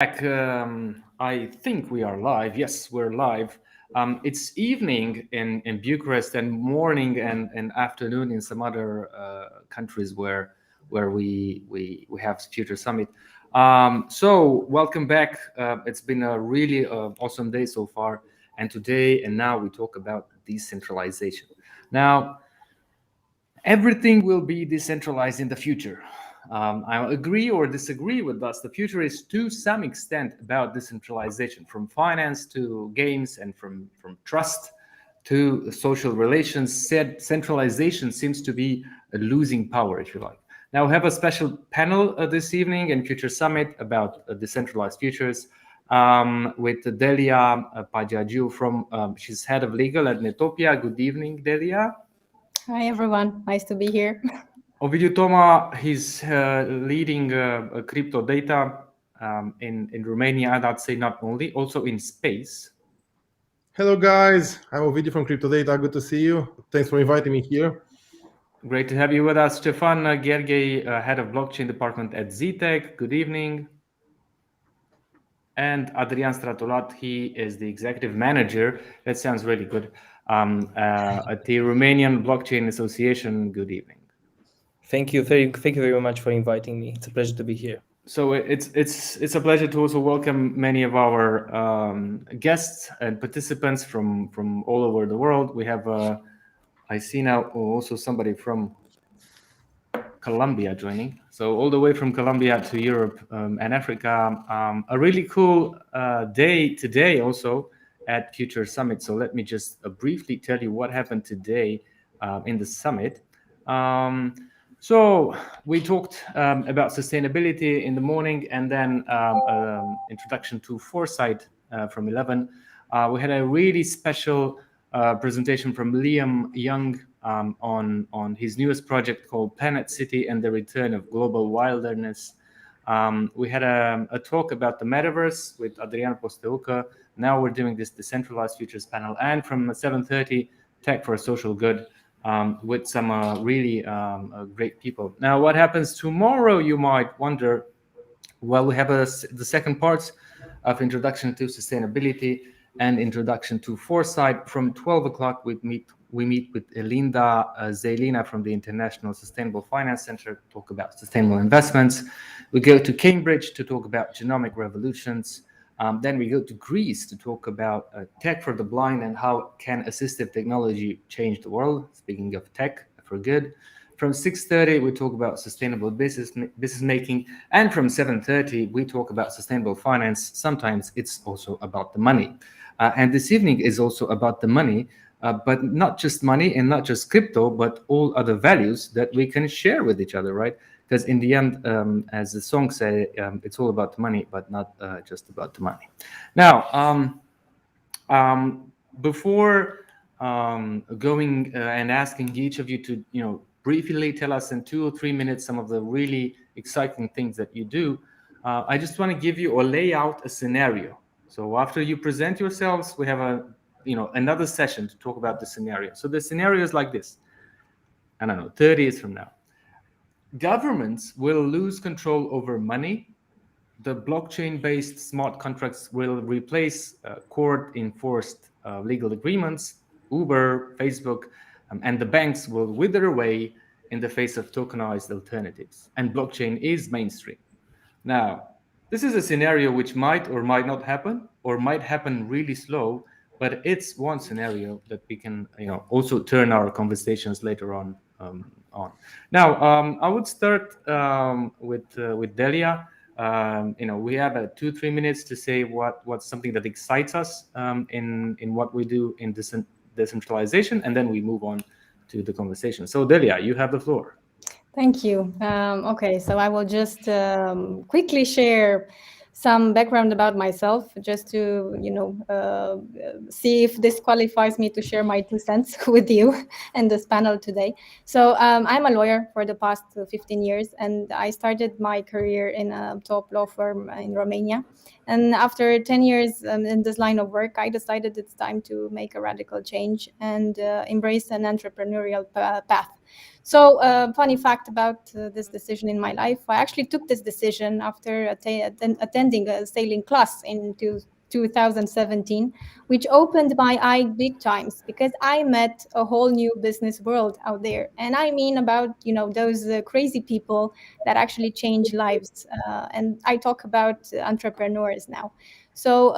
Back. I think we are live. Yes, we're live. It's evening in Bucharest and morning and afternoon in some other countries where we have Future Summit. So welcome back. It's been a really awesome day so far. And today and now we talk about decentralization. Now, everything will be decentralized in the future. I agree or disagree with us. The future is to some extent about decentralization, from finance to games and from trust to social relations. Centralization seems to be losing power, if you like. Now we have a special panel this evening in Future Summit about decentralized futures with Delia Paceagiu from, she's head of legal at Netopia. Good evening, Delia. Hi, everyone. Nice to be here. Ovidiu Toma, he's leading CryptoData in Romania, and I'd say not only, also in space. Hello, guys. I'm Ovidiu from CryptoData. Good to see you. Thanks for inviting me here. Great to have you with us. Stephan, Gergely, head of blockchain department at Zitec. Good evening. And Adrian Stratulat, he is the executive manager. That sounds really good. At the Romanian Blockchain Association. Good evening. Thank you very much for inviting me. It's a pleasure to be here. So it's a pleasure to also welcome many of our guests and participants from all over the world. We have I see now also somebody from Colombia joining. So all the way from Colombia to Europe and Africa. A really cool day today also at Future Summit. So let me just briefly tell you what happened today in the summit. So we talked about sustainability in the morning, and then introduction to foresight from 11. We had a really special presentation from Liam Young on his newest project called Planet City and the Return of Global Wilderness. We had a talk about the metaverse with Adrian Posteucă. Now we're doing this decentralized futures panel, and from 7:30, Tech for Social Good. With some really great people. Now, what happens tomorrow, you might wonder? Well, we have the second parts of Introduction to Sustainability and Introduction to Foresight. From 12 o'clock, we meet with Linda Zelina from the International Sustainable Finance Center to talk about sustainable investments. We go to Cambridge to talk about genomic revolutions. Then we go to Greece to talk about tech for the blind and how can assistive technology change the world. Speaking of tech for good. From 6:30, we talk about sustainable business making. And from 7:30, we talk about sustainable finance. Sometimes it's also about the money. And this evening is also about the money, but not just money and not just crypto, but all other values that we can share with each other, right? Because in the end, as the song say, it's all about the money, but not just about the money. Now, before going and asking each of you to, briefly tell us in 2 or 3 minutes some of the really exciting things that you do, I just want to give you or lay out a scenario. So after you present yourselves, we have another session to talk about the scenario. So the scenario is like this. I don't know, 30 years from now. Governments will lose control over money. The blockchain-based smart contracts will replace court-enforced legal agreements. Uber, Facebook, and the banks will wither away in the face of tokenized alternatives. And blockchain is mainstream. Now, this is a scenario which might or might not happen, or might happen really slow, but it's one scenario that we can, also turn our conversations later on. Now, I would start with Delia. We have 2-3 minutes to say what's something that excites us in what we do in decentralization, and then we move on to the conversation. So, Delia, you have the floor. Thank you. Okay, so I will just quickly share some background about myself, just to see if this qualifies me to share my 2 cents with you in this panel today. So I'm a lawyer for the past 15 years, and I started my career in a top law firm in Romania. And after 10 years in this line of work, I decided it's time to make a radical change and embrace an entrepreneurial path. So, funny fact about this decision in my life, I actually took this decision after attending a sailing class in 2017, which opened my eye big times because I met a whole new business world out there. And I mean about, those crazy people that actually change lives. And I talk about entrepreneurs now. So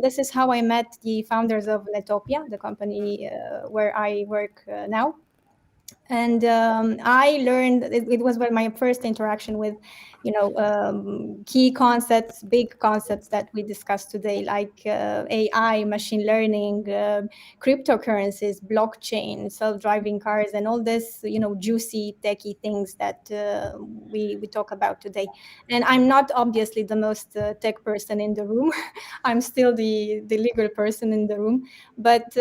this is how I met the founders of Netopia, the company where I work now. And I learned it was my first interaction with, key concepts, big concepts that we discussed today, like AI, machine learning, cryptocurrencies, blockchain, self-driving cars, and all this, juicy, techie things that we talk about today. And I'm not obviously the most tech person in the room. I'm still the legal person in the room, but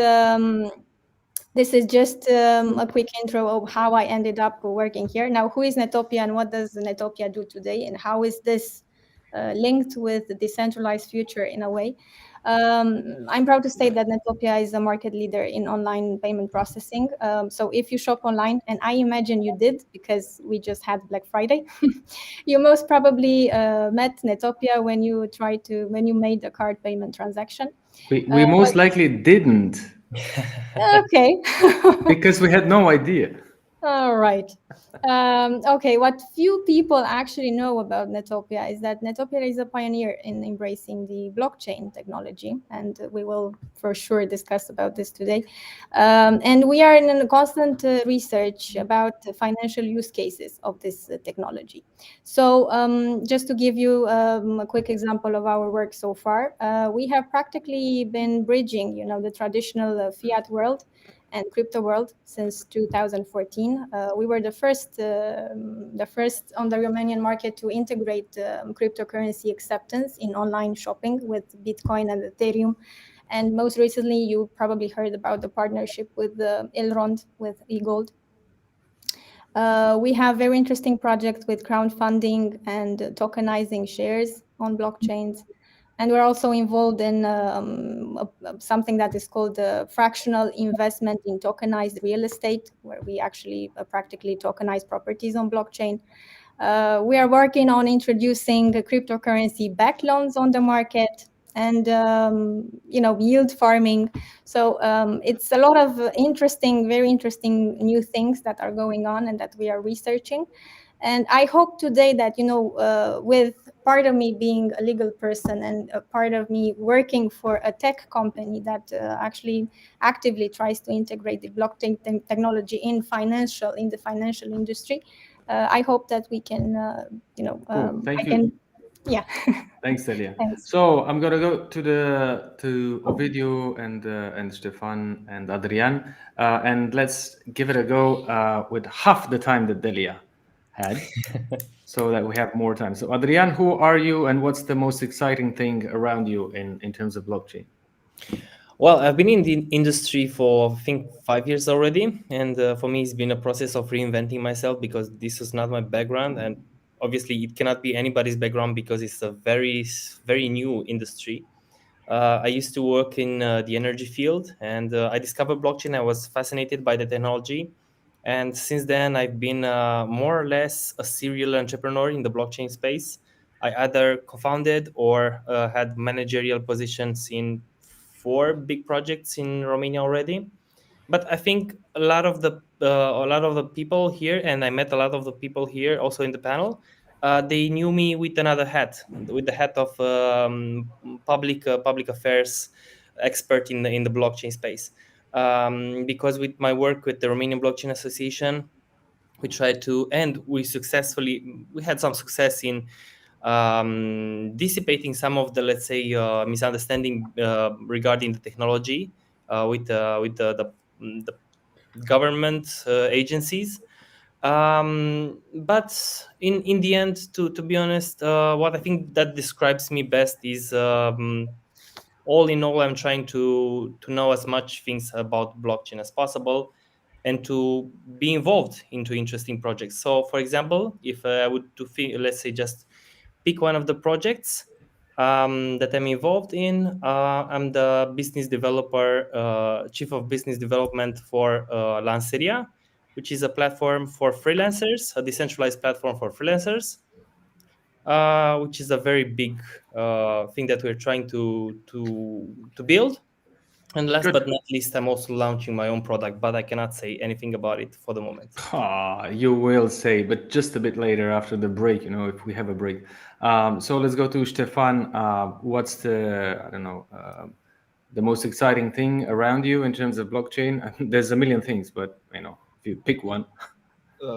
this is just a quick intro of how I ended up working here. Now, who is Netopia and what does Netopia do today? And how is this linked with the decentralized future in a way? I'm proud to say that Netopia is a market leader in online payment processing. So if you shop online, and I imagine you did because we just had Black Friday, you most probably met Netopia when you made a card payment transaction. We most likely didn't. Okay. Because we had no idea. All right. Okay, what few people actually know about Netopia is that Netopia is a pioneer in embracing the blockchain technology, and we will for sure discuss about this today. And we are in a constant research about the financial use cases of this technology. So just to give you a quick example of our work so far, we have practically been bridging, the traditional fiat world and crypto world since 2014. We were the first on the Romanian market to integrate cryptocurrency acceptance in online shopping with Bitcoin and Ethereum. And most recently, you probably heard about the partnership with Elrond, with eGold. We have very interesting projects with crowdfunding and tokenizing shares on blockchains. And we're also involved in something that is called fractional investment in tokenized real estate, where we actually practically tokenize properties on blockchain. We are working on introducing cryptocurrency backed loans on the market and, yield farming. So it's a lot of very interesting new things that are going on and that we are researching. And I hope today that, with part of me being a legal person and a part of me working for a tech company that actually actively tries to integrate the blockchain technology in the financial industry, I hope that we can, Cool. Thank you. Yeah. Thanks, Delia. Thanks. So I'm gonna go to Ovidiu and Stefan and Adrian, and let's give it a go with half the time that Delia had, so that we have more time. So Adrian, who are you, and what's the most exciting thing around you in terms of blockchain? Well, I've been in the industry for, I think, 5 years already. And for me, it's been a process of reinventing myself because this is not my background. And obviously, it cannot be anybody's background because it's a very, very new industry. I used to work in the energy field, and I discovered blockchain. I was fascinated by the technology. And since then, I've been more or less a serial entrepreneur in the blockchain space. I either co-founded or had managerial positions in 4 big projects in Romania already. But I think a lot of the people here, and I met a lot of the people here also in the panel. They knew me with another hat, with the hat of public affairs expert in the blockchain space. Because with my work with the Romanian Blockchain Association, we tried to, and we had some success in dissipating some of the, let's say, misunderstanding regarding the technology with the government agencies. But in the end, to be honest, what I think that describes me best is, all in all, I'm trying to know as much things about blockchain as possible and to be involved into interesting projects. So, for example, if I would let's say, just pick one of the projects that I'm involved in, I'm the business developer, chief of business development for Lanseria, which is a platform for freelancers, a decentralized platform for freelancers, which is a very big thing that we're trying to build. And last but not least, I'm also launching my own product, but I cannot say anything about it for the moment. You will say, but just a bit later after the break, if we have a break. So let's go to Stefan. What's the, the most exciting thing around you in terms of blockchain? There's a million things, but, if you pick one.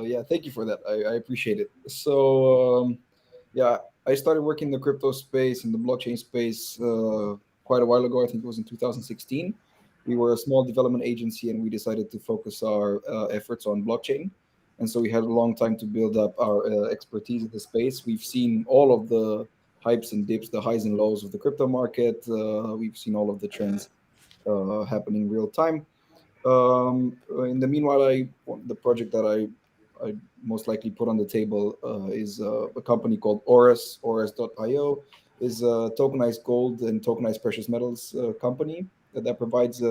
Yeah, thank you for that. I appreciate it. So, yeah, I started working in the crypto space and the blockchain space quite a while ago. I think it was in 2016. We were a small development agency and we decided to focus our efforts on blockchain. And so we had a long time to build up our expertise in the space. We've seen all of the hypes and dips, the highs and lows of the crypto market. We've seen all of the trends happening real time. In the meanwhile, the project that I most likely put on the table is a company called Oris. Oris.io is a tokenized gold and tokenized precious metals company that provides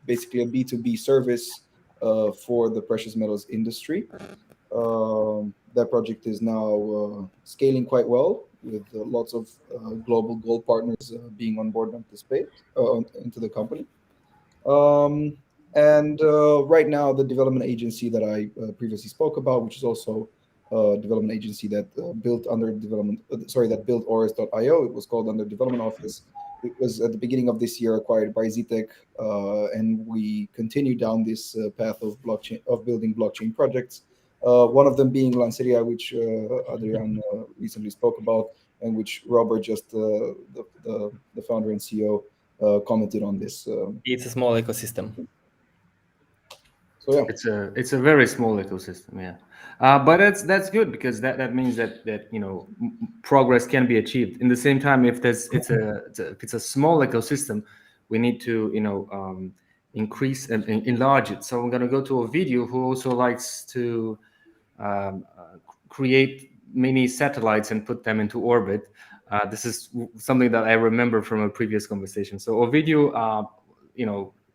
basically a B2B service for the precious metals industry. That project is now scaling quite well with lots of global gold partners being on board into the company. And right now, the development agency that I previously spoke about, which is also a development agency that built Oris.io, it was called under Development Office. It was at the beginning of this year acquired by Zitec, and we continue down this path of building blockchain projects. One of them being Lanceria, which Adrian recently spoke about, and which Robert, just the founder and CEO, commented on this. It's a small ecosystem. So yeah, it's a very small ecosystem, yeah. But that's good because that means that progress can be achieved. In the same time, if it's a small ecosystem, we need to increase and enlarge it. So I'm going to go to Ovidiu, who also likes to create mini satellites and put them into orbit. This is something that I remember from a previous conversation. So Ovidiu,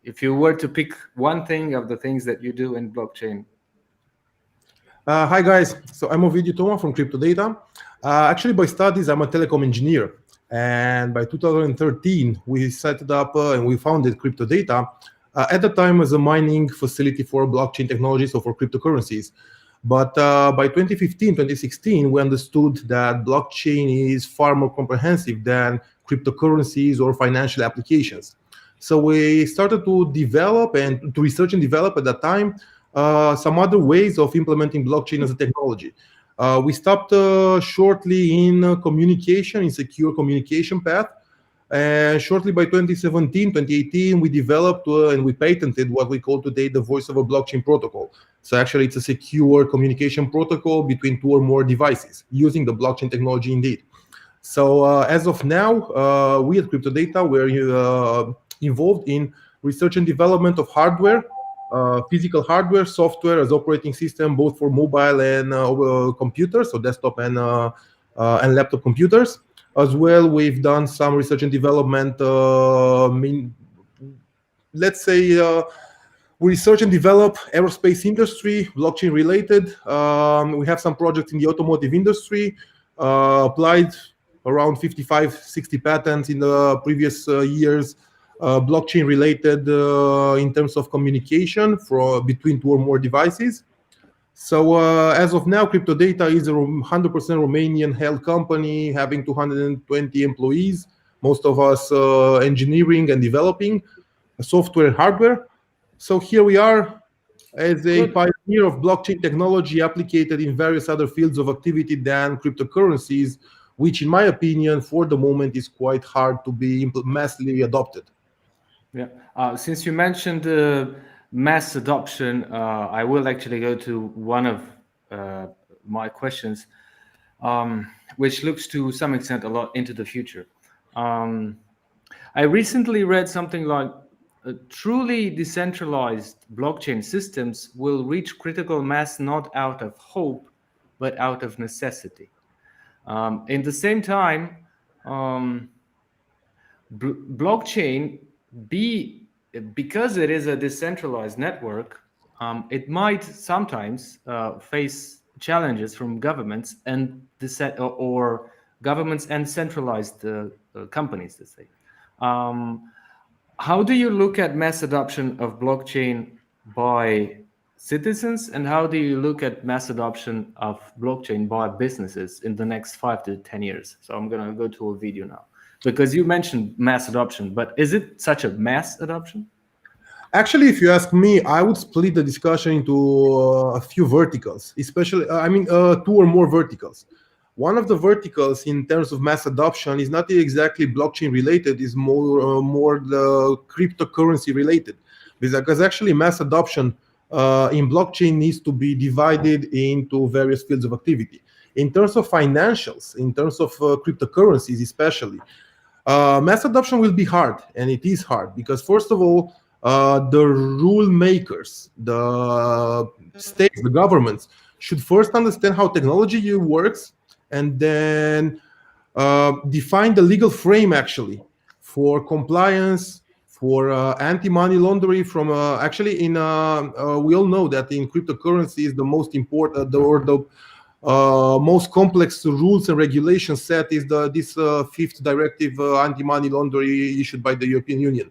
if you were to pick one thing of the things that you do in blockchain. Hi guys, so I'm Ovidiu Toma from CryptoData. Actually, by studies, I'm a telecom engineer. And by 2013, we set it up and we founded CryptoData at the time as a mining facility for blockchain technology, so for cryptocurrencies. But by 2015, 2016, we understood that blockchain is far more comprehensive than cryptocurrencies or financial applications. So we started to develop and to research and develop at that time some other ways of implementing blockchain as a technology. We stopped shortly in communication, in secure communication path. And shortly by 2017, 2018, we developed and we patented what we call today the voice over blockchain protocol. So actually, it's a secure communication protocol between two or more devices using the blockchain technology indeed. So as of now, we at CryptoData, we're involved in research and development of hardware, physical hardware, software as operating system, both for mobile and computers, so desktop and laptop computers. As well, we've done some research and development. Let's say we research and develop aerospace industry, blockchain related. We have some projects in the automotive industry, applied around 55, 60 patents in the previous years, blockchain related in terms of communication between two or more devices. So as of now, CryptoData is a 100% Romanian held company having 220 employees, most of us engineering and developing software and hardware. So here we are as a pioneer of blockchain technology applied in various other fields of activity than cryptocurrencies, which in my opinion, for the moment, is quite hard to be massively adopted. Yeah. Since you mentioned mass adoption, I will actually go to one of my questions, which looks to some extent a lot into the future. I recently read something like truly decentralized blockchain systems will reach critical mass not out of hope, but out of necessity. In the same time, blockchain, because it is a decentralized network, it might sometimes face challenges from governments and or governments and centralized companies, let's say. How do you look at mass adoption of blockchain by citizens, and how do you look at mass adoption of blockchain by businesses in the next 5 to 10 years? So I'm going to go to a video now, because you mentioned mass adoption, but is it such a mass adoption? Actually, if you ask me, I would split the discussion into a few verticals, especially, 2 or more verticals. One of the verticals in terms of mass adoption is not exactly blockchain related, is more the cryptocurrency related, because actually mass adoption in blockchain needs to be divided into various fields of activity. In terms of financials, in terms of cryptocurrencies especially, mass adoption will be hard, and it is hard because, first of all, the rule makers, the states, the governments should first understand how technology works, and then define the legal frame actually for compliance, for anti-money laundering. From we all know that in cryptocurrency is the most important, the most complex rules and regulations set is this 5th directive, anti-money laundering, issued by the European Union.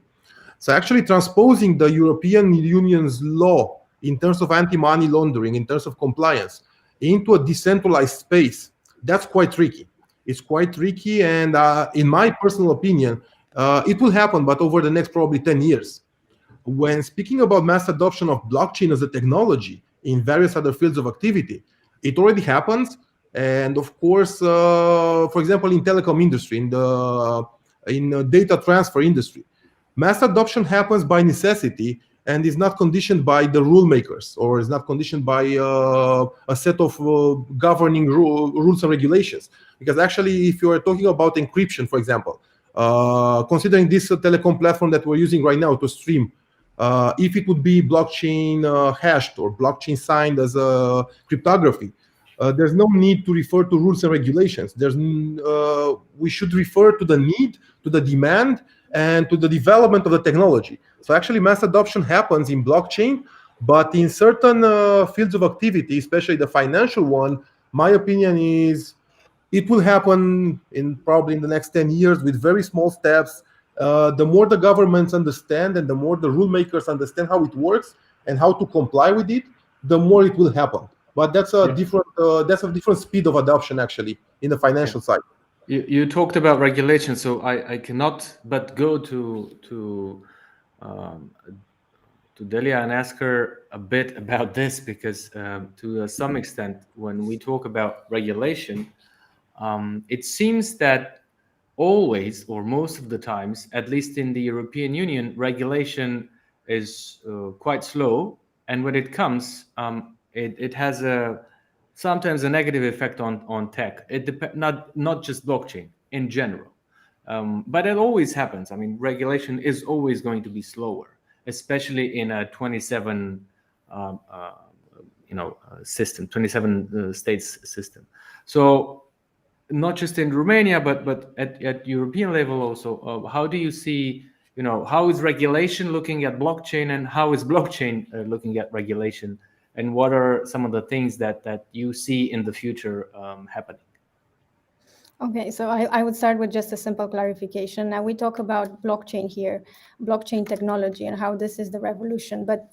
So actually transposing the European Union's law in terms of anti-money laundering, in terms of compliance, into a decentralized space, that's quite tricky. It's quite tricky, and in my personal opinion, it will happen, but over the next probably 10 years. When speaking about mass adoption of blockchain as a technology in various other fields of activity, it already happens. And of course, for example, in telecom industry, in the data transfer industry, mass adoption happens by necessity and is not conditioned by the rule makers, or is not conditioned by a set of governing rules and regulations. Because actually, if you are talking about encryption, for example, considering this telecom platform that we're using right now to stream, if it would be blockchain hashed or blockchain signed as a cryptography, there's no need to refer to rules and regulations. We should refer to the need, to the demand, and to the development of the technology. So actually mass adoption happens in blockchain, but in certain fields of activity, especially the financial one, my opinion is it will happen probably in the next 10 years with very small steps. The more the governments understand and the more the rule makers understand how it works and how to comply with it, the more it will happen. But that's a different speed of adoption actually in the financial side. You talked about regulation, so I cannot but go to Delia and ask her a bit about this, because to some extent, when we talk about regulation, it seems that always, or most of the times, at least in the European Union, regulation is quite slow, and when it comes, it has sometimes a negative effect on tech. It not just blockchain in general, but it always happens. I mean, regulation is always going to be slower, especially in a 27 system, 27 states system. So not just in Romania, but at European level also. How do you see, how is regulation looking at blockchain, and how is blockchain looking at regulation, and what are some of the things that you see in the future happening? Okay, so I would start with just a simple clarification. Now we talk about blockchain here, blockchain technology, and how this is the revolution. But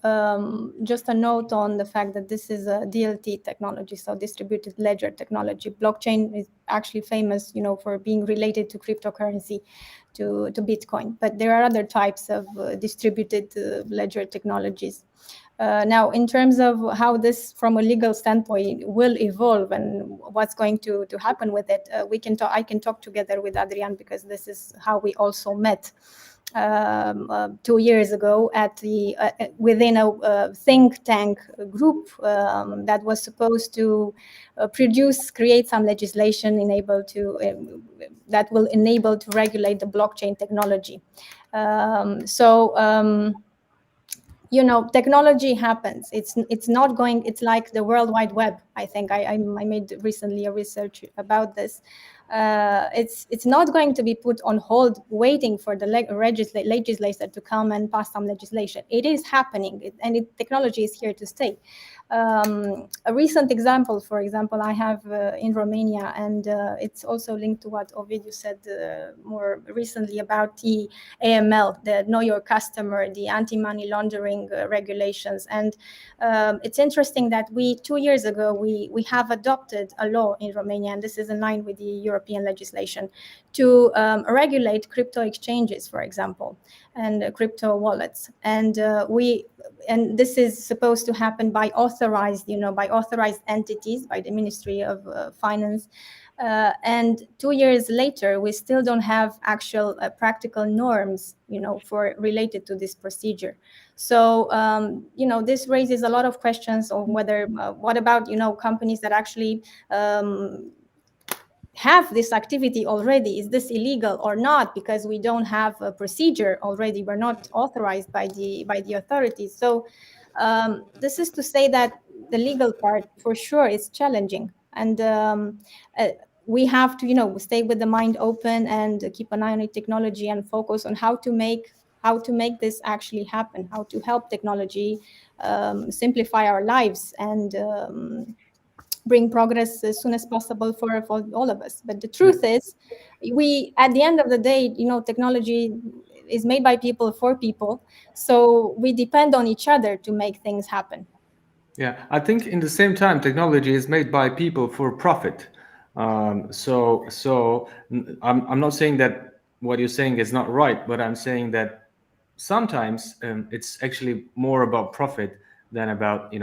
just a note on the fact that this is a DLT technology, so distributed ledger technology. Blockchain is actually famous, for being related to cryptocurrency, to Bitcoin. But there are other types of distributed ledger technologies. Now, in terms of how this, from a legal standpoint, will evolve and what's going to happen with it, I can talk together with Adrian, because this is how we also met 2 years ago at within a think tank group that was supposed to create some legislation that will enable to regulate the blockchain technology. Technology happens. It's not going. It's like the World Wide Web. I think I made recently a research about this. it's not going to be put on hold waiting for the legislator to come and pass some legislation. It is happening, and technology is here to stay. A recent example, for example, I have in Romania, and it's also linked to what Ovidiu said more recently about the AML, the Know Your Customer, the anti-money laundering regulations. And it's interesting that 2 years ago, we have adopted a law in Romania, and this is in line with the European legislation, to regulate crypto exchanges, for example, and crypto wallets. And this is supposed to happen by authorized entities, by the Ministry of Finance. And 2 years later, we still don't have actual practical norms, related to this procedure. So, this raises a lot of questions on whether, what about, companies that actually have this activity already? Is this illegal or not? Because we don't have a procedure already. We're not authorized by the authorities. So this is to say that the legal part for sure is challenging, and we have to stay with the mind open and keep an eye on technology and focus on how to make this actually happen, how to help technology simplify our lives and bring progress as soon as possible for all of us. But the truth is, at the end of the day, technology is made by people for people, so we depend on each other to make things happen. Yeah, I think in the same time, technology is made by people for profit. So I'm not saying that what you're saying is not right, but I'm saying that sometimes it's actually more about profit than about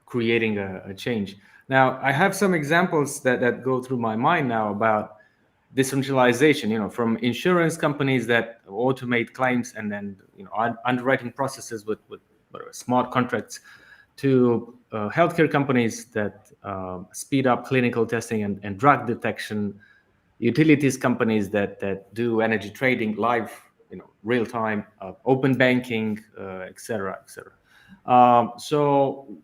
creating a change. Now, I have some examples that go through my mind now about decentralization, from insurance companies that automate claims and then underwriting processes with smart contracts, to healthcare companies that speed up clinical testing and drug detection, utilities companies that do energy trading live, real time, open banking, etc., etc. So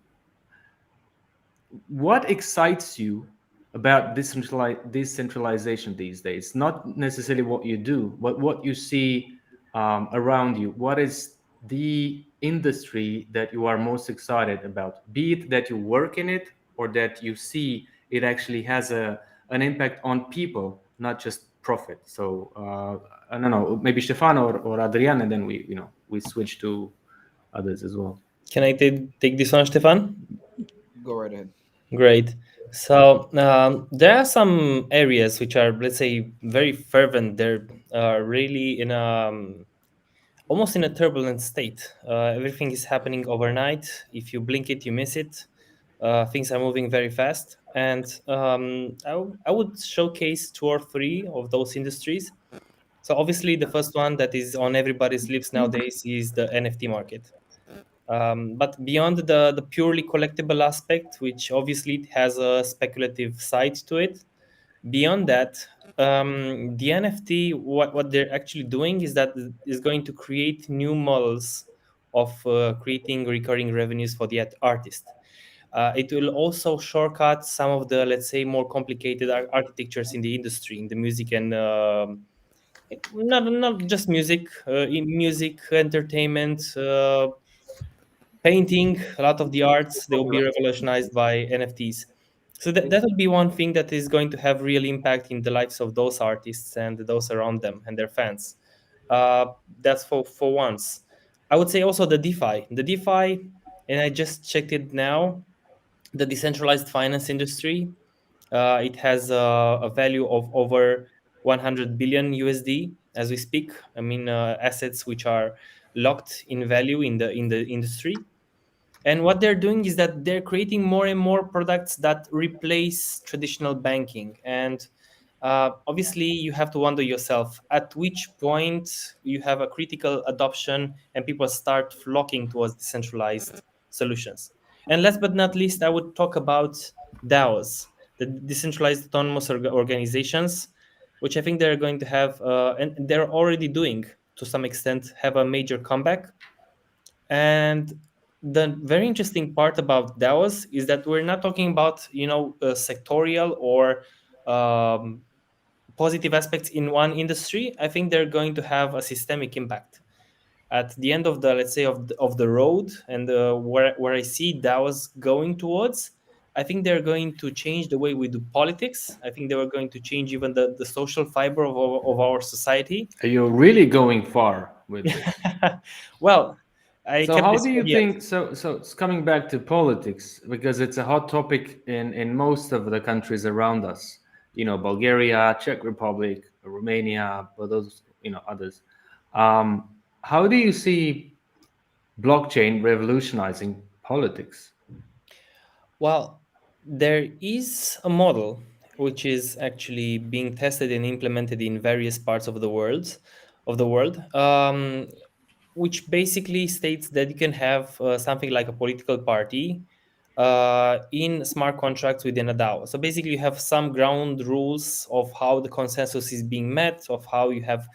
what excites you about decentralization these days? Not necessarily what you do, but what you see around you. What is the industry that you are most excited about? Be it that you work in it or that you see it actually has an impact on people, not just profit. So I don't know, maybe Stefan or Adrian, and then we switch to others as well. Can I take this one, Stefan? Go right ahead. Great. So there are some areas which are, let's say, very fervent. They're really in almost in a turbulent state. Everything is happening overnight. If you blink it, you miss it. Things are moving very fast. And I would showcase 2 or 3 of those industries. So obviously, the first one that is on everybody's lips nowadays is the NFT market. But beyond the purely collectible aspect, which obviously has a speculative side to it, beyond that, the NFT, what they're actually doing is going to create new models of creating recurring revenues for the artist. It will also shortcut some of the, let's say, more complicated architectures in the industry, in the music and not just music, in music, entertainment, painting. A lot of the arts, they will be revolutionized by NFTs. So that would be one thing that is going to have real impact in the lives of those artists and those around them and their fans. That's for once. I would say also the DeFi, and I just checked it now, the decentralized finance industry. It has a value of over 100 billion USD as we speak. I mean, assets which are locked in value in the industry. And what they're doing is that they're creating more and more products that replace traditional banking. And obviously, you have to wonder yourself at which point you have a critical adoption and people start flocking towards decentralized solutions. And last but not least, I would talk about DAOs, the decentralized autonomous organizations, which I think they're going to have, and they're already doing to some extent, have a major comeback. And the very interesting part about DAOs is that we're not talking about sectorial or positive aspects in one industry, I think they're going to have a systemic impact. At the end of the, let's say, of the road, and where I see DAOs going towards, I think they're going to change the way we do politics. I think they are going to change even the social fiber of our society. Are you really going far with this? Well, so how do you think? So it's coming back to politics, because it's a hot topic in most of the countries around us. You know, Bulgaria, Czech Republic, Romania, but those, you know, others. How do you see blockchain revolutionizing politics? Well, there is a model which is actually being tested and implemented in various parts of the world, which basically states that you can have something like a political party in smart contracts within a DAO. So basically, you have some ground rules of how the consensus is being met, of how you have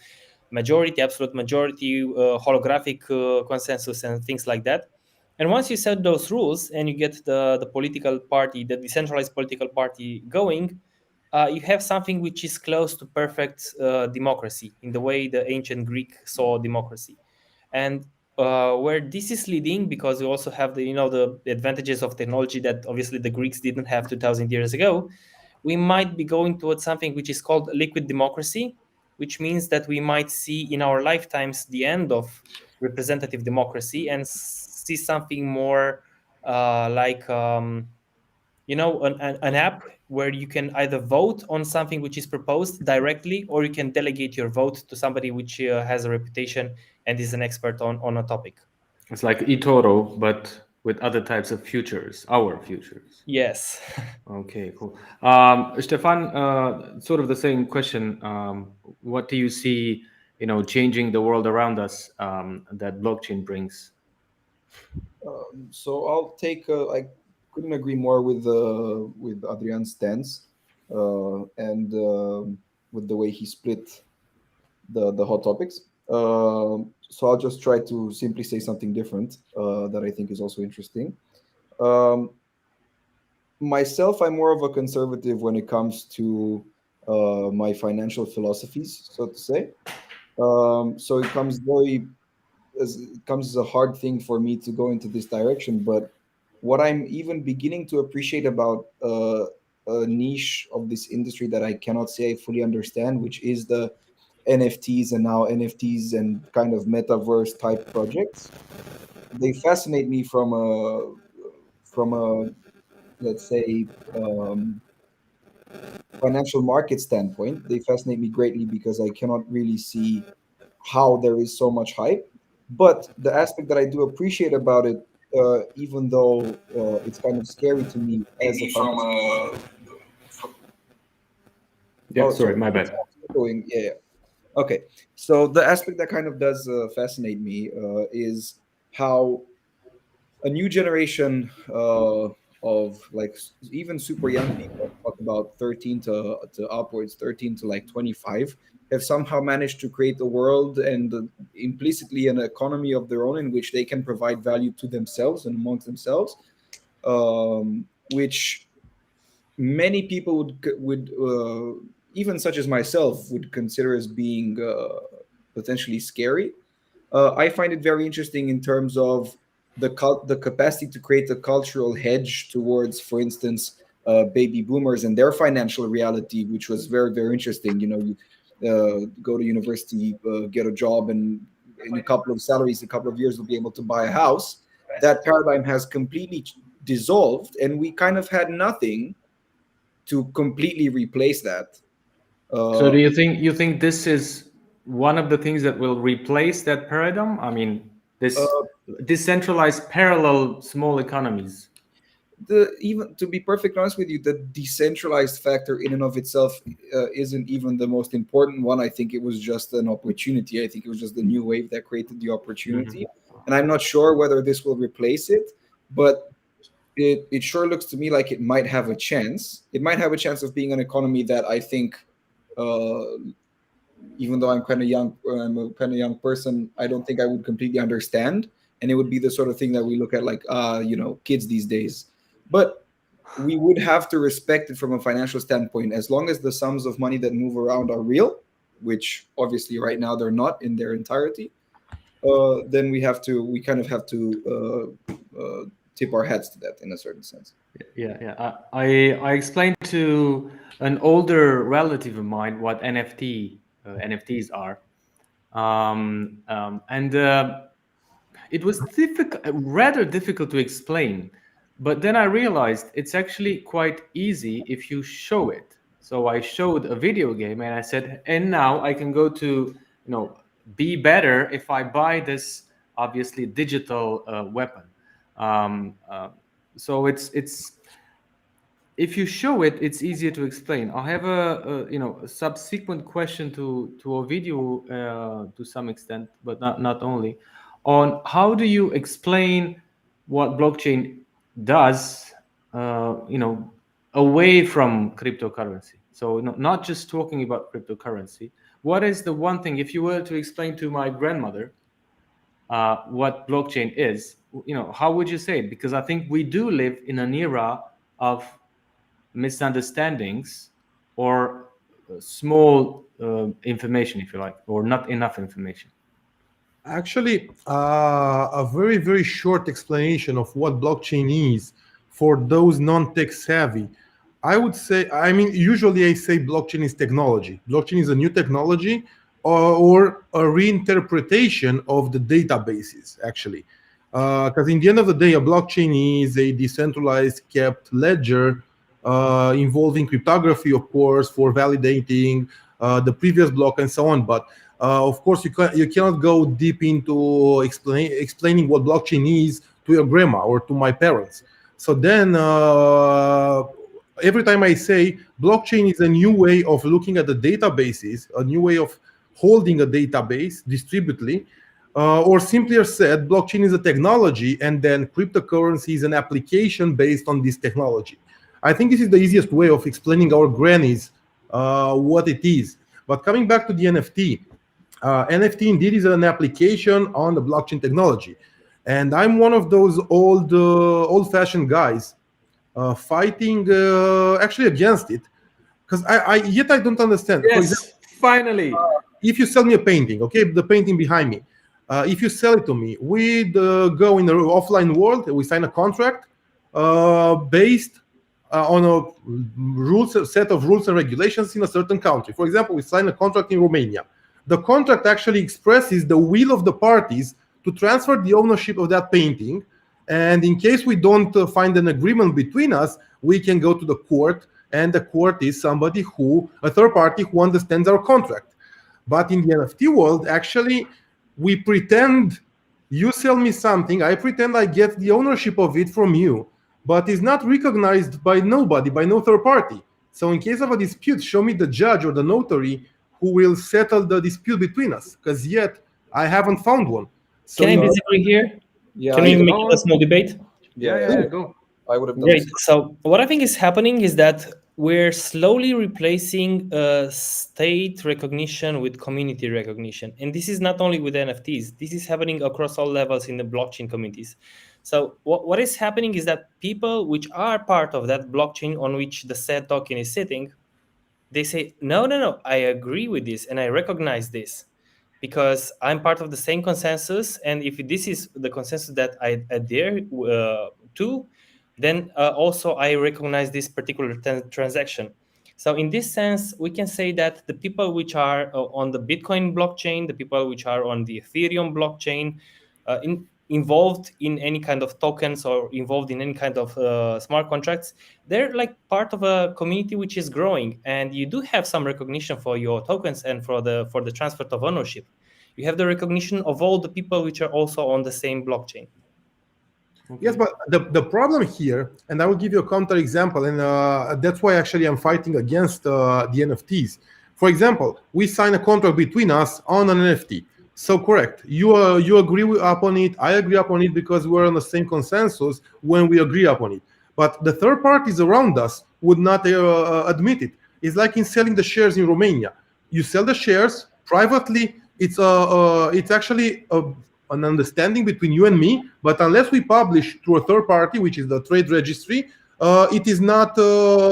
majority, absolute majority, holographic consensus, and things like that. And once you set those rules and you get the political party, the decentralized political party going, you have something which is close to perfect democracy in the way the ancient Greek saw democracy. And where this is leading, because we also have the advantages of technology that obviously the Greeks didn't have 2,000 years ago, we might be going towards something which is called liquid democracy, which means that we might see in our lifetimes the end of representative democracy and see something more like an app where you can either vote on something which is proposed directly, or you can delegate your vote to somebody which has a reputation and is an expert on a topic. It's like eToro, but with other types of futures, our futures. Yes. Okay, cool. Stefan, sort of the same question. What do you see, changing the world around us that blockchain brings? So I'll take. I couldn't agree more with Adrian's stance, and with the way he split the hot topics. So I'll just try to simply say something different that I think is also interesting. Myself, I'm more of a conservative when it comes to my financial philosophies, so to say. So it comes as a hard thing for me to go into this direction. But what I'm even beginning to appreciate about a niche of this industry that I cannot say I fully understand, which is the NFTs, and now NFTs and kind of metaverse type projects. They fascinate me from a let's say financial market standpoint. They fascinate me greatly because I cannot really see how there is so much hype. But the aspect that I do appreciate about it, even though it's kind of scary to me as a Sorry, my bad. Yeah. Okay. So the aspect that kind of does fascinate me is how a new generation of like even super young people, talk about 13 to upwards, 13 to like 25, have somehow managed to create a world and implicitly an economy of their own in which they can provide value to themselves and amongst themselves, which many people would even such as myself would consider as being potentially scary. I find it very interesting in terms of the capacity to create a cultural hedge towards, for instance, baby boomers and their financial reality, which was very, very interesting. You go to university, get a job, and in a couple of salaries, a couple of years, will be able to buy a house. That paradigm has completely dissolved, and we kind of had nothing to completely replace that. So do you think this is one of the things that will replace that paradigm? I mean, this decentralized parallel small economies. Even to be perfectly honest with you, the decentralized factor in and of itself isn't even the most important one. I think it was just an opportunity. I think it was just the new wave that created the opportunity. And I'm not sure whether this will replace it, but it sure looks to me like it might have a chance. It might have a chance of being an economy that I think, even though I'm a kind of young person, I don't think I would completely understand. And it would be the sort of thing that we look at like, kids these days. But we would have to respect it from a financial standpoint. As long as the sums of money that move around are real, which obviously right now they're not in their entirety, then we kind of have to tip our hats to that in a certain sense. Yeah. I explained to an older relative of mine what NFTs are, and it was rather difficult to explain. But then I realized it's actually quite easy if you show it. So I showed a video game and I said, and now I can go to, be better if I buy this obviously digital weapon. So it's if you show it, it's easier to explain. I have a subsequent question to Ovidiu to some extent, but not only, on how do you explain what blockchain does, away from cryptocurrency. So not just talking about cryptocurrency. What is the one thing, if you were to explain to my grandmother what blockchain is, how would you say it? Because I think we do live in an era of misunderstandings or small information, if you like, or not enough information. Actually, a very, very short explanation of what blockchain is for those non-tech savvy. I would say, usually I say blockchain is technology. Blockchain is a new technology or a reinterpretation of the databases, actually. Because in the end of the day, a blockchain is a decentralized kept ledger involving cryptography, of course, for validating the previous block and so on. But of course, you cannot go deep into explaining what blockchain is to your grandma or to my parents. So then every time I say blockchain is a new way of looking at the databases, a new way of holding a database distributedly, or simply said, blockchain is a technology and then cryptocurrency is an application based on this technology. I think this is the easiest way of explaining our grannies what it is. But coming back to the NFT, NFT indeed is an application on the blockchain technology. And I'm one of those old-fashioned guys fighting actually against it, because I don't understand. Yes, for example, finally. If you sell me a painting, okay, the painting behind me, if you sell it to me, we go in the offline world, we sign a contract based on a set of rules and regulations in a certain country. For example, we sign a contract in Romania. The contract actually expresses the will of the parties to transfer the ownership of that painting. And in case we don't find an agreement between us, we can go to the court, and the court is somebody a third party who understands our contract. But in the NFT world, actually, we pretend you sell me something, I pretend I get the ownership of it from you, but it's not recognized by nobody, by no third party. So in case of a dispute, show me the judge or the notary who will settle the dispute between us, because yet I haven't found one. So can I disagree here? Yeah, can we make a small debate? Yeah, go. I would have done Great. So what I think is happening is that we're slowly replacing state recognition with community recognition. And this is not only with NFTs. This is happening across all levels in the blockchain communities. So what is happening is that people which are part of that blockchain on which the said token is sitting, they say, no, I agree with this and I recognize this because I'm part of the same consensus. And if this is the consensus that I adhere to, then also I recognize this particular transaction. So in this sense, we can say that the people which are on the Bitcoin blockchain, the people which are on the Ethereum blockchain, involved in any kind of tokens or involved in any kind of smart contracts, they're like part of a community which is growing, and you do have some recognition for your tokens and for the transfer of ownership. You have the recognition of all the people which are also on the same blockchain. Okay. Yes, but the problem here, and I will give you a counter example, and that's why actually I'm fighting against the NFTs. For example, we sign a contract between us on an NFT. So correct, you agree upon it, I agree upon it, because we're on the same consensus when we agree upon it. But the third parties around us would not admit it. It's like in selling the shares in Romania. You sell the shares privately. It's actually an understanding between you and me. But unless we publish through a third party, which is the trade registry, it is not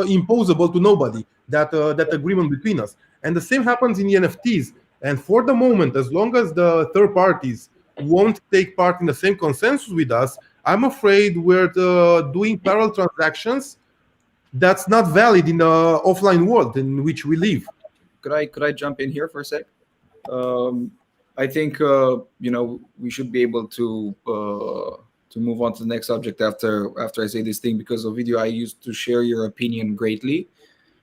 imposable to nobody, that agreement between us. And the same happens in the NFTs. And for the moment, as long as the third parties won't take part in the same consensus with us, I'm afraid we're doing parallel transactions that's not valid in the offline world in which we live. Could I jump in here for a sec? I think we should be able to move on to the next subject after I say this thing, because Ovidiu, I used to share your opinion greatly,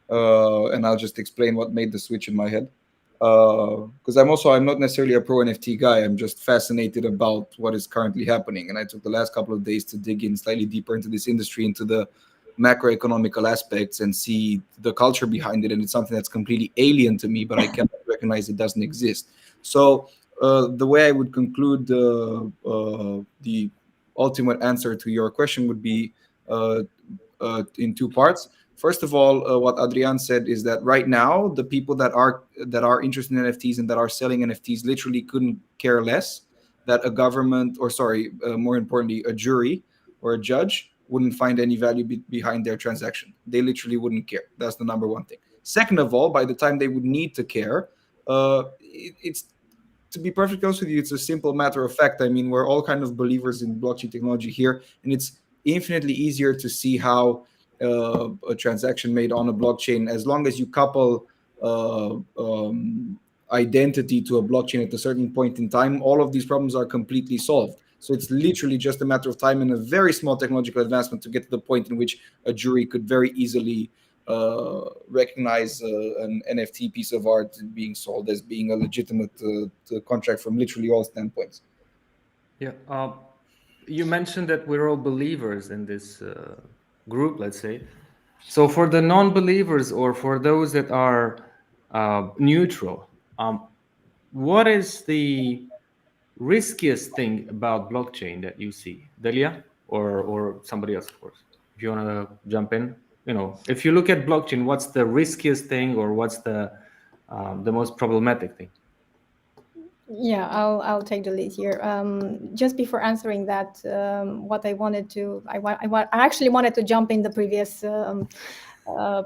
and I'll just explain what made the switch in my head. Because I'm not necessarily a pro NFT guy. I'm just fascinated about what is currently happening, and I took the last couple of days to dig in slightly deeper into this industry, into the macroeconomical aspects, and see the culture behind it. And it's something that's completely alien to me, but I cannot recognize it doesn't exist. So the way I would conclude the ultimate answer to your question would be in two parts. First of all, what Adrian said is that right now the people that are interested in NFTs and that are selling NFTs literally couldn't care less that a government, or more importantly, a jury or a judge wouldn't find any value behind their transaction. They literally wouldn't care. That's the number one thing. Second of all, by the time they would need to care, it's, to be perfectly honest with you, it's a simple matter of fact. I mean, we're all kind of believers in blockchain technology here, and it's infinitely easier to see how a transaction made on a blockchain, as long as you couple identity to a blockchain at a certain point in time, all of these problems are completely solved. So it's literally just a matter of time and a very small technological advancement to get to the point in which a jury could very easily recognize an NFT piece of art being sold as being a legitimate contract from literally all standpoints. Yeah. You mentioned that we're all believers in this group, let's say. So for the non-believers, or for those that are neutral, what is the riskiest thing about blockchain that you see, Delia, or somebody else, of course, if you want to jump in? If you look at blockchain, what's the riskiest thing, or what's the most problematic thing? Yeah, I'll take the lead here. Just before answering that, what I wanted to, I actually wanted to jump in the previous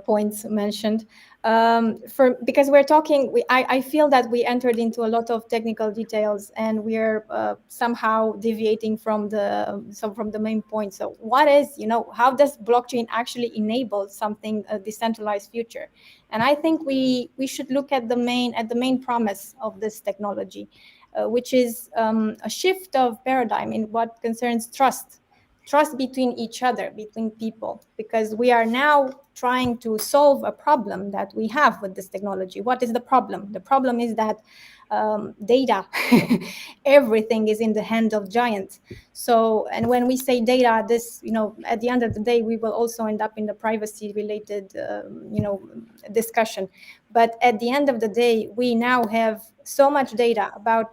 points mentioned, because we're talking. I feel that we entered into a lot of technical details, and we're somehow deviating from the main point. So, what is, how does blockchain actually enable something, a decentralized future? And I think we should look at the main promise of this technology, which is a shift of paradigm in what concerns trust between each other, between people, because we are now trying to solve a problem that we have with this technology. What is the problem? The problem is that data, everything is in the hand of giants. So, and when we say data, this, at the end of the day, we will also end up in the privacy related, discussion. But at the end of the day, we now have so much data about,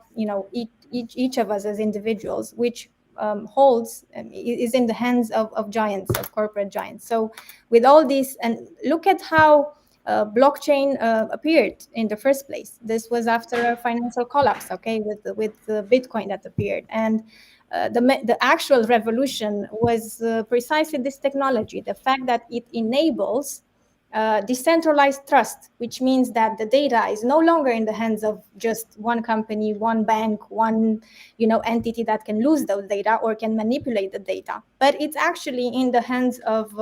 each of us as individuals, which is in the hands of giants, of corporate giants. So with all this, and look at how blockchain appeared in the first place. This was after a financial collapse, okay, with the Bitcoin that appeared. And the actual revolution was precisely this technology, the fact that it enables decentralized trust, which means that the data is no longer in the hands of just one company, one bank, one entity that can lose those data or can manipulate the data, but it's actually in the hands of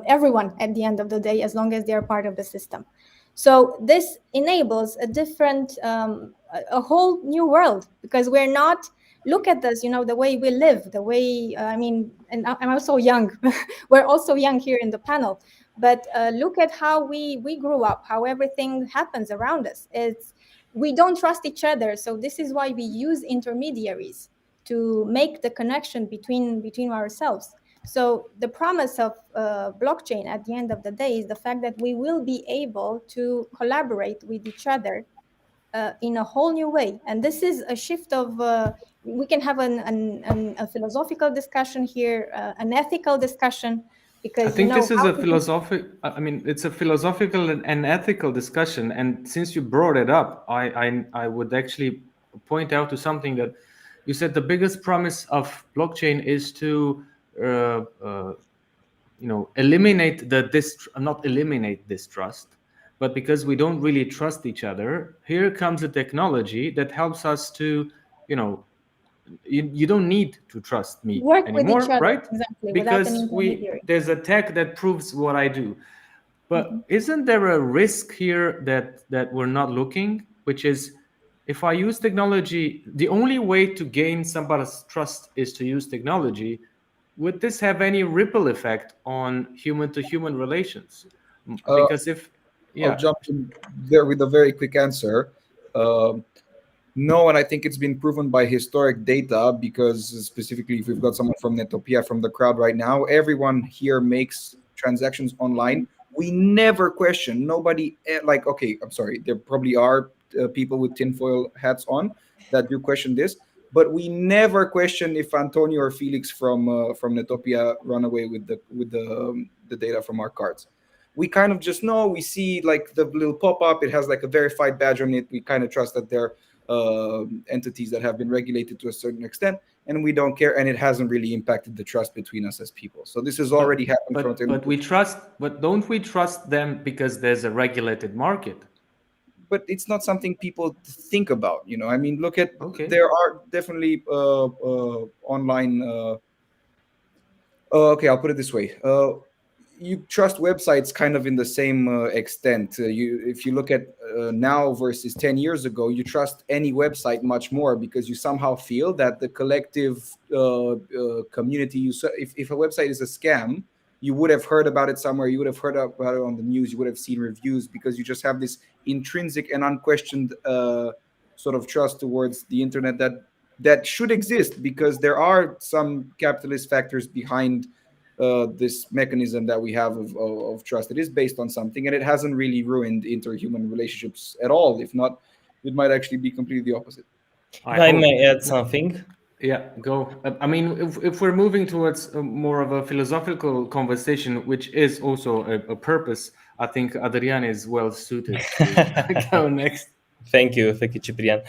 everyone at the end of the day, as long as they are part of the system. So this enables a different, a whole new world, because we're not. Look at this, the way we live, the way, and I'm also young. We're also young here in the panel, but look at how we grew up, how everything happens around us. We don't trust each other. So this is why we use intermediaries to make the connection between ourselves. So the promise of blockchain at the end of the day is the fact that we will be able to collaborate with each other in a whole new way. And this is a shift of, we can have a philosophical discussion here, an ethical discussion, because I think this is a philosophical, it's a philosophical and ethical discussion. And since you brought it up, I would actually point out to something that you said. The biggest promise of blockchain is to eliminate not eliminate distrust, but because we don't really trust each other, here comes a technology that helps us to, you don't need to trust me Work anymore, with each other, right? exactly, Because without an intermediary. there's a tech that proves what I do. But isn't there a risk here that we're not looking, which is, if I use technology, the only way to gain somebody's trust is to use technology. Would this have any ripple effect on human-to-human relations? Because I'll jump in there with a very quick answer. No, and I think it's been proven by historic data, because specifically if we've got someone from Netopia from the crowd right now, everyone here makes transactions online. We never question, nobody, like, okay, I'm sorry, there probably are people with tinfoil hats on that do question this, but we never question if Antonio or Felix from Netopia run away with the data from our cards. We kind of just know, we see like the little pop-up, it has like a verified badge on it, we kind of trust that they're entities that have been regulated to a certain extent, and we don't care, and it hasn't really impacted the trust between us as people. So this has already happened. But don't we trust them because there's a regulated market? But it's not something people think about, I mean, look at, there are definitely online okay, I'll put it this way. You trust websites kind of in the same extent. If you look at now versus 10 years ago, you trust any website much more, because you somehow feel that the collective community, if a website is a scam, you would have heard about it somewhere, you would have heard about it on the news, you would have seen reviews, because you just have this intrinsic and unquestioned sort of trust towards the internet that should exist, because there are some capitalist factors behind this mechanism that we have of trust. It is based on something, and it hasn't really ruined interhuman relationships at all. If not, it might actually be completely the opposite. I may add something. Yeah, go. I mean, if we're moving towards more of a philosophical conversation, which is also a purpose, I think Adrian is well suited to go next. Thank you, Ciprian.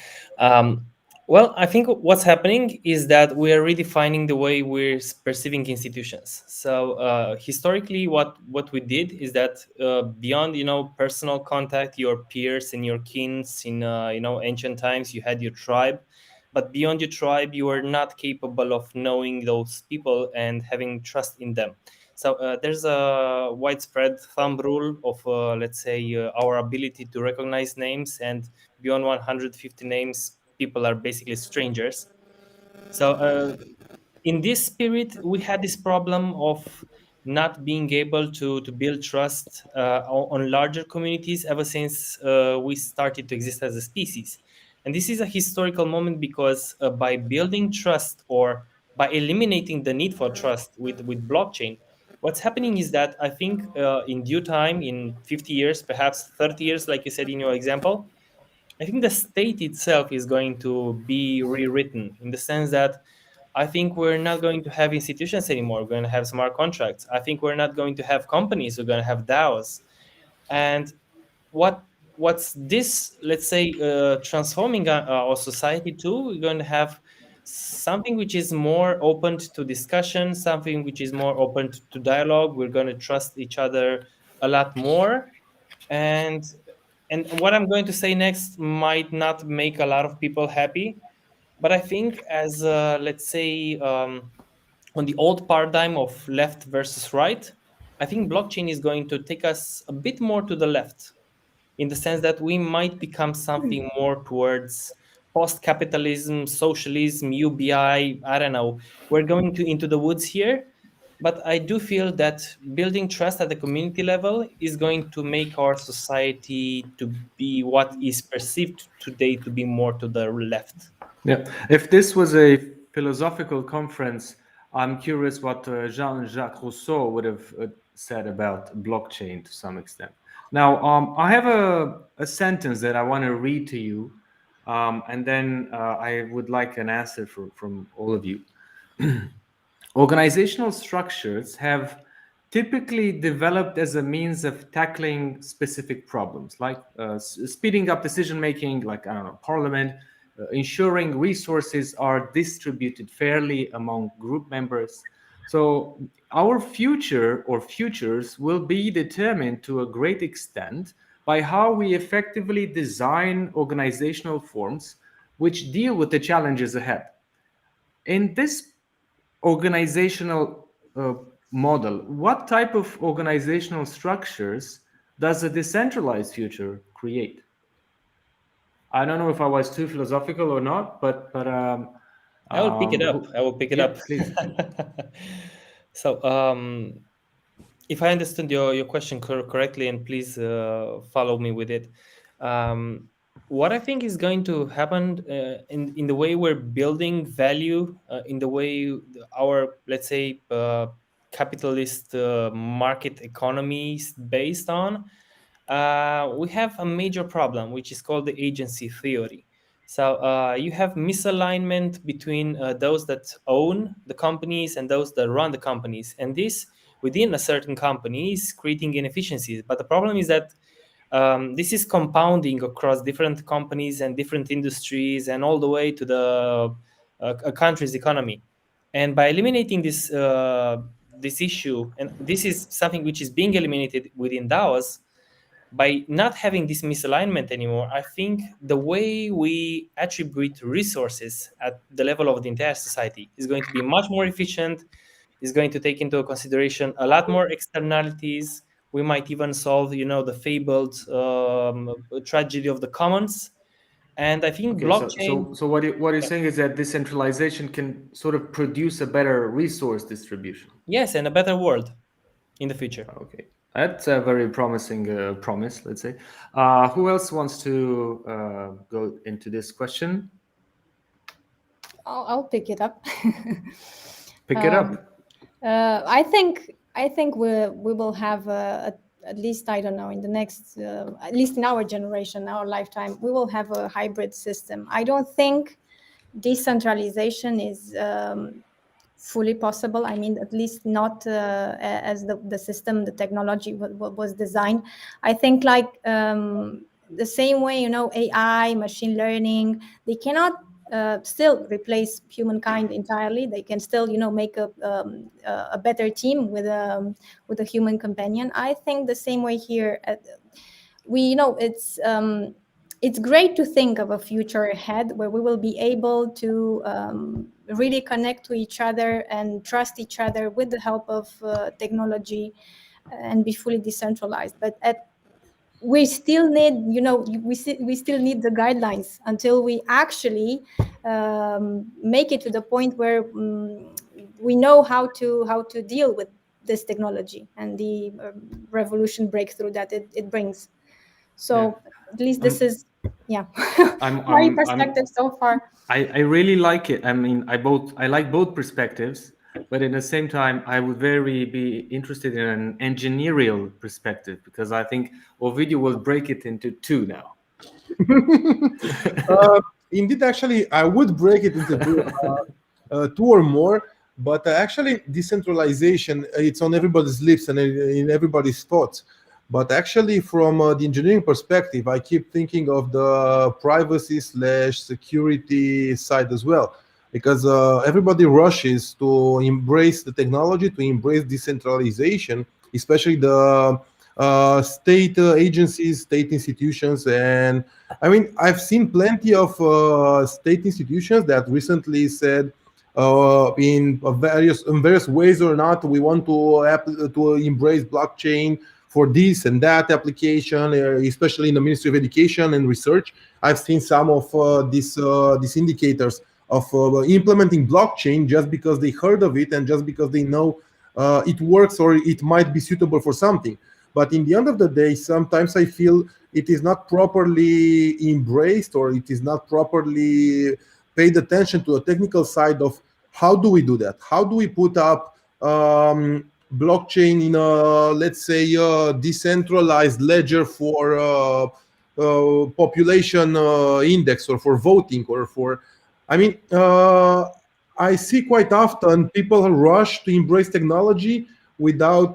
Well, I think what's happening is that we are redefining the way we're perceiving institutions. So historically, what we did is that beyond personal contact, your peers and your kins in ancient times, you had your tribe, but beyond your tribe, you are not capable of knowing those people and having trust in them. So there's a widespread thumb rule of, let's say, our ability to recognize names, and beyond 150 names, people are basically strangers. So in this spirit, we had this problem of not being able to build trust on larger communities ever since we started to exist as a species. And this is a historical moment, because by building trust, or by eliminating the need for trust with blockchain, what's happening is that I think in due time, in 50 years, perhaps 30 years, like you said in your example, I think the state itself is going to be rewritten, in the sense that I think we're not going to have institutions anymore. We're going to have smart contracts. I think we're not going to have companies. We're going to have DAOs. And what's this, let's say, transforming our society to? We're going to have something which is more open to discussion, something which is more open to dialogue. We're going to trust each other a lot more. And what I'm going to say next might not make a lot of people happy, but I think as, let's say, on the old paradigm of left versus right, I think blockchain is going to take us a bit more to the left, in the sense that we might become something more towards post-capitalism, socialism, UBI, I don't know. We're going into the woods here. But I do feel that building trust at the community level is going to make our society to be what is perceived today to be more to the left. Yeah. If this was a philosophical conference, I'm curious what JeanJacques Rousseau would have said about blockchain to some extent. Now, I have a sentence that I want to read to you, and then I would like an answer from all of you. Organizational structures have typically developed as a means of tackling specific problems, like speeding up decision making, like, I don't know, parliament, ensuring resources are distributed fairly among group members, So our future or futures will be determined to a great extent by how we effectively design organizational forms which deal with the challenges ahead. In this organizational model, what type of organizational structures does a decentralized future create? I don't know if I was too philosophical or not, but I will pick it up. I will pick it up. Please. So, if I understood your question correctly, and please follow me with it, what I think is going to happen in the way we're building value, in the way our, let's say, capitalist market economy is based on, we have a major problem, which is called the agency theory. So you have misalignment between those that own the companies and those that run the companies. And this, within a certain company, is creating inefficiencies. But the problem is that this is compounding across different companies and different industries and all the way to the a country's economy. And by eliminating this issue, and this is something which is being eliminated within DAOs, by not having this misalignment anymore, I think the way we attribute resources at the level of the entire society is going to be much more efficient, is going to take into consideration a lot more externalities. We might even solve, the fabled tragedy of the commons. And I think blockchain... So what you're saying is that decentralization can sort of produce a better resource distribution. Yes, and a better world in the future. Okay. That's a very promising promise, let's say. Who else wants to go into this question? I'll pick it up. Pick it up. I think we will have at least, I don't know, in the next, at least in our generation, our lifetime, we will have a hybrid system. I don't think decentralization is fully possible. I mean, at least not as the system, the technology was designed. I think like the same way, AI, machine learning, they cannot still replace humankind entirely. They can still, make a better team with a human companion. I think the same way here. It's great to think of a future ahead where we will be able to really connect to each other and trust each other with the help of technology and be fully decentralized. But we still need, we still need the guidelines until we actually make it to the point where we know how to deal with this technology and the revolution breakthrough that it brings. So at least this is my perspective so far. I really like it. I mean, I like both perspectives, but at the same time, I would be interested in an engineerial perspective, because I think Ovidiu will break it into two now. Indeed, actually, I would break it into two or more. But actually, decentralization, it's on everybody's lips and in everybody's thoughts. But actually, from the engineering perspective, I keep thinking of the privacy/security side as well, because everybody rushes to embrace the technology, to embrace decentralization, especially the state agencies, state institutions. And I mean, I've seen plenty of state institutions that recently said, in various ways or not, we want to embrace blockchain for this and that application, especially in the Ministry of Education and Research. I've seen some of these indicators of implementing blockchain just because they heard of it and just because they know it works or it might be suitable for something. But in the end of the day, sometimes I feel it is not properly embraced, or it is not properly paid attention to the technical side of how do we do that? How do we put up blockchain in a, let's say, decentralized ledger for population index, or for voting, or for, I mean, I see quite often people rush to embrace technology without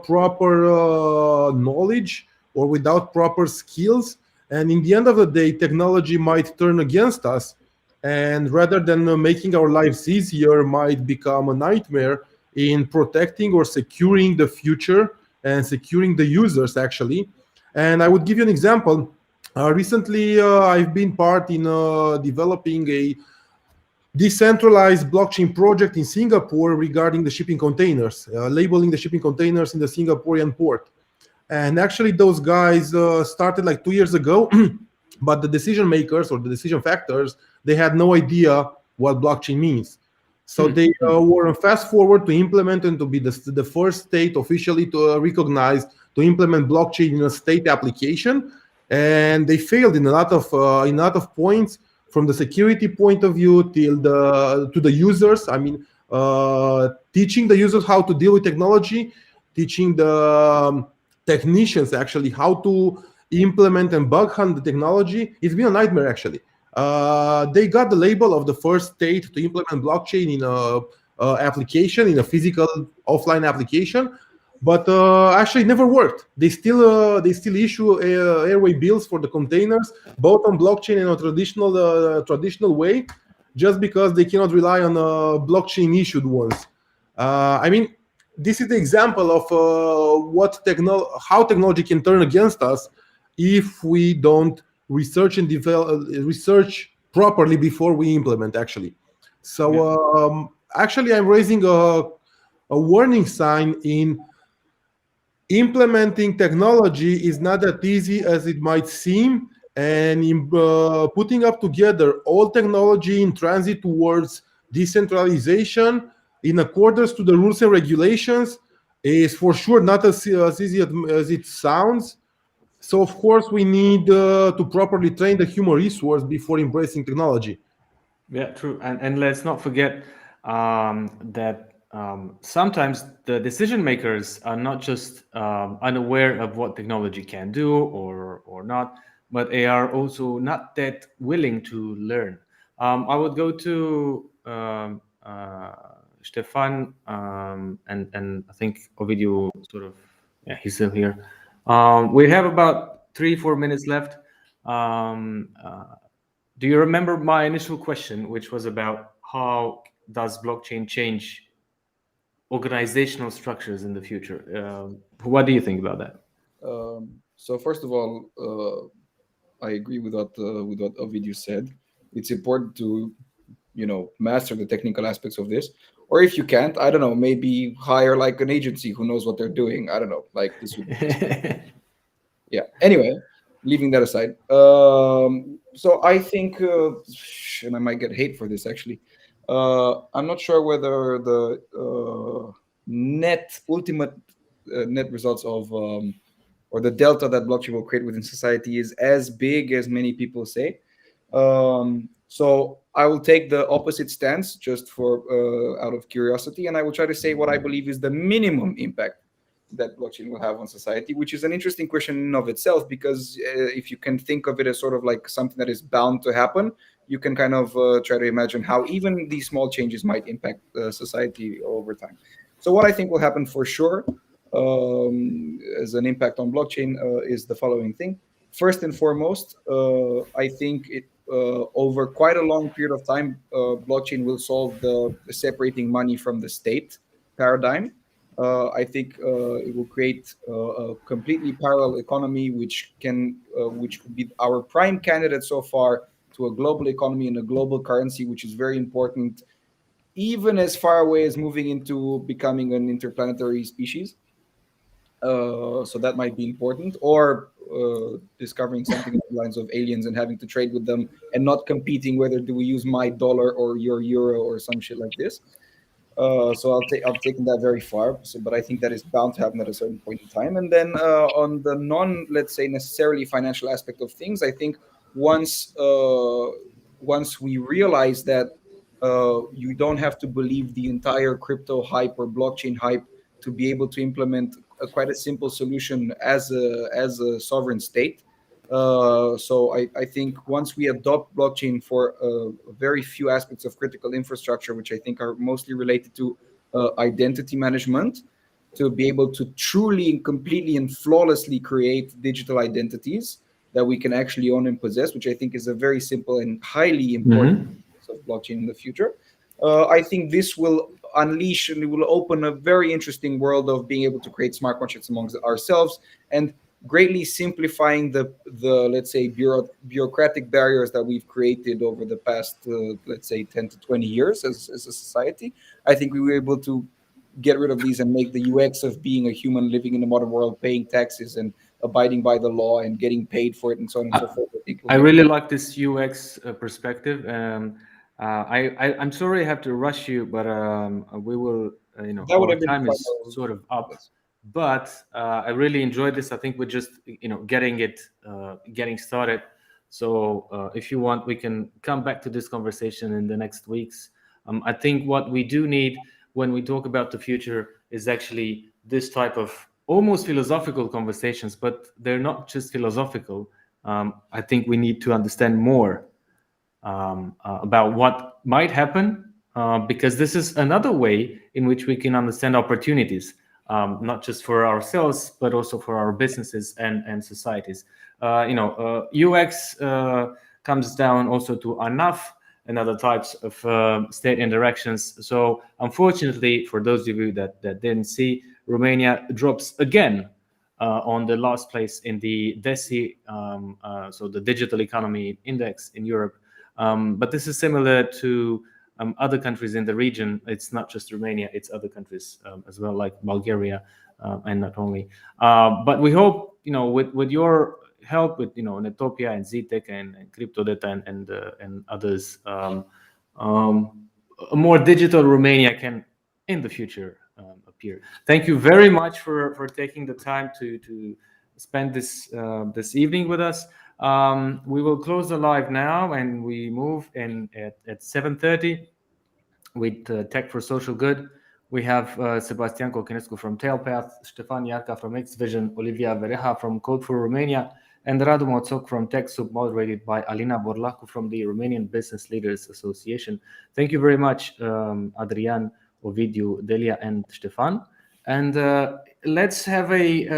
proper knowledge or without proper skills. And in the end of the day, technology might turn against us. And rather than making our lives easier, might become a nightmare in protecting or securing the future and securing the users, actually. And I would give you an example. Recently, I've been part in developing a decentralized blockchain project in Singapore regarding the shipping containers, labeling the shipping containers in the Singaporean port. And actually, those guys started like 2 years ago, but the decision makers or the decision factors, they had no idea what blockchain means. So they were fast forward to implement and to be the first state officially to recognize to implement blockchain in a state application, and they failed in a lot of points, from the security point of view till to the users. I mean, teaching the users how to deal with technology, teaching the technicians actually how to implement and bug hunt the technology. It's been a nightmare actually. They got the label of the first state to implement blockchain in a application, in a physical offline application, but actually it never worked. They still issue airway bills for the containers, both on blockchain and a traditional way, just because they cannot rely on blockchain issued ones. I mean, this is the example of how technology can turn against us if we don't research and research properly before we implement, actually. So actually, I'm raising a warning sign in implementing technology is not that easy as it might seem, and in putting up together all technology in transit towards decentralization in accordance to the rules and regulations is for sure not as easy as it sounds. So of course we need to properly train the human resource before embracing technology. Yeah, true. And let's not forget that sometimes the decision makers are not just unaware of what technology can do or not, but they are also not that willing to learn. I would go to Stephan and I think Ovidiu sort of, yeah, he's still here. We have about 3-4 minutes left. Do you remember my initial question, which was about how does blockchain change organizational structures in the future? What do you think about that? So first of all, I agree with what Ovidiu said. It's important to, master the technical aspects of this. Or if you can't, I don't know, maybe hire like an agency who knows what they're doing. I don't know, like this would be yeah. Anyway, leaving that aside. So I think, and I might get hate for this actually. I'm not sure whether the ultimate net results of or the delta that blockchain will create within society is as big as many people say. So I will take the opposite stance just for out of curiosity, and I will try to say what I believe is the minimum impact that blockchain will have on society, which is an interesting question in of itself, because if you can think of it as sort of like something that is bound to happen, you can kind of try to imagine how even these small changes might impact society over time. So what I think will happen for sure as an impact on blockchain is the following thing. First and foremost, I think over quite a long period of time, blockchain will solve the separating money from the state paradigm. I think it will create a completely parallel economy, which could be our prime candidate so far to a global economy and a global currency, which is very important, even as far away as moving into becoming an interplanetary species. So that might be important, or discovering something along the lines of aliens and having to trade with them and not competing whether do we use my dollar or your euro or some shit like this. So I've taken that very far. But I think that is bound to happen at a certain point in time. And then on the let's say necessarily financial aspect of things, I think once we realize that you don't have to believe the entire crypto hype or blockchain hype to be able to implement quite a simple solution as a sovereign state. So I think once we adopt blockchain for very few aspects of critical infrastructure, which I think are mostly related to identity management, to be able to truly and completely and flawlessly create digital identities that we can actually own and possess, which I think is a very simple and highly important piece of blockchain in the future. I think this will unleash and it will open a very interesting world of being able to create smart contracts amongst ourselves and greatly simplifying the let's say bureaucratic barriers that we've created over the past let's say 10 to 20 years as a society. I think we were able to get rid of these and make the UX of being a human living in the modern world, paying taxes and abiding by the law and getting paid for it and so on and so forth. I really like this UX perspective. I'm sorry I have to rush you, but we will, our time is sort of up. Yes. But I really enjoyed this. I think we're just, getting started. So if you want, we can come back to this conversation in the next weeks. I think what we do need when we talk about the future is actually this type of almost philosophical conversations, but they're not just philosophical. I think we need to understand more about what might happen, because this is another way in which we can understand opportunities, not just for ourselves, but also for our businesses and societies. UX comes down also to ANAF and other types of state interactions. So unfortunately, for those of you that didn't see, Romania drops again on the last place in the DESI, so the Digital Economy Index in Europe. But this is similar to other countries in the region. It's not just Romania, it's other countries as well, like Bulgaria, and not only. But we hope, with your help, with Netopia and Zitec and CryptoData and others, a more digital Romania can, in the future, appear. Thank you very much for taking the time to spend this evening with us. We will close the live now, and we move in at 7:30 with Tech for Social Good. We have Sebastian Cochinescu from Tailpath, Ștefan Iarca from Xvision, Olivia Vereha from Code for Romania, and Radu Moțoc from TechSoup, moderated by Alina Borlacu from the Romanian Business Leaders Association. Thank you very much, Adrian, Ovidiu, Delia, and Stephan. And let's have a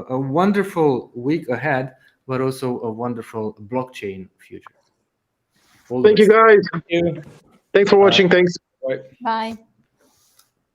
wonderful week ahead, but also a wonderful blockchain future. Thank you, guys. Thank you. Thanks for watching. Thanks. Right. Bye.